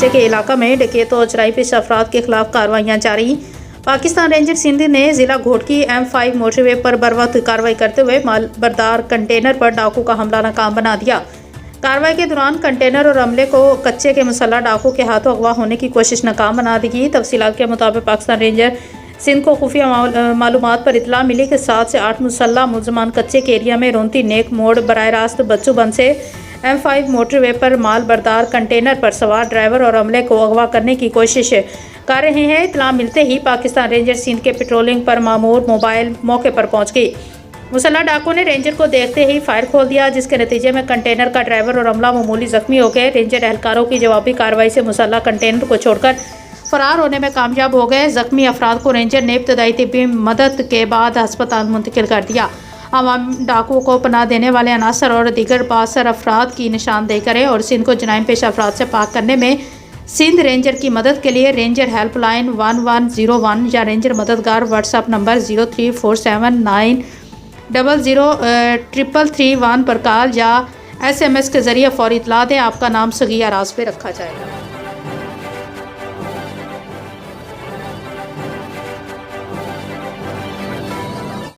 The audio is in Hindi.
कच्चे के इलाका में डकैतों और चराई पेशा अफराद के खिलाफ कार्रवाइयाँ जारी। पाकिस्तान रेंजर सिंध ने जिला घोटकी M5 मोटरवे पर बरवक्त कार्रवाई करते हुए मालबरदार कंटेनर पर डाकू का हमला नाकाम बना दिया। कार्रवाई के दौरान कंटेनर और अमले को कच्चे के मुसल्लह डाकू के हाथों अगवा होने की कोशिश नाकाम बना दी गई। तफसीलात के मुताबिक पाकिस्तान रेंजर सिंध को खुफिया मालूमात पर इतला मिली कि 7 से 8 मुसल्लह मुलजमान कच्चे के एरिया में रोंती नेक मोड़ बराह रास्त बच्चू बंद से M5 मोटरवे पर माल बरदार कंटेनर पर सवार ड्राइवर और अमले को अगवा करने की कोशिश कर रहे हैं। इतला मिलते ही पाकिस्तान रेंजर सिंध के पेट्रोलिंग पर मामूर मोबाइल मौके पर पहुंच गई। मुसल्लह डाकू ने रेंजर को देखते ही फायर खोल दिया, जिसके नतीजे में कंटेनर का ड्राइवर और अमला मामूली जख्मी हो गए। रेंजर एहलकारों की जवाबी कार्रवाई से मुसल्लह कंटेनर को छोड़कर फरार होने में कामयाब हो गए। जख्मी अफराद को रेंजर ने इब्तदाई तिब्बी मदद के बाद अस्पताल मुंतकिल कर दिया। आवाम डाकुओं को पनाह देने वाले अनासर और दीगर बासर अफराद की निशानदेही करें और सिंध को जराइम पेशा अफराद से पाक करने में सिंध रेंजर की मदद के लिए रेंजर हेल्पलाइन 1101 या रेंजर मददगार व्हाट्सएप नंबर 0347900331 पर कॉल या SMS के जरिए फौरी इतला दें। आपका नाम सगिया राज पे रखा जाएगा।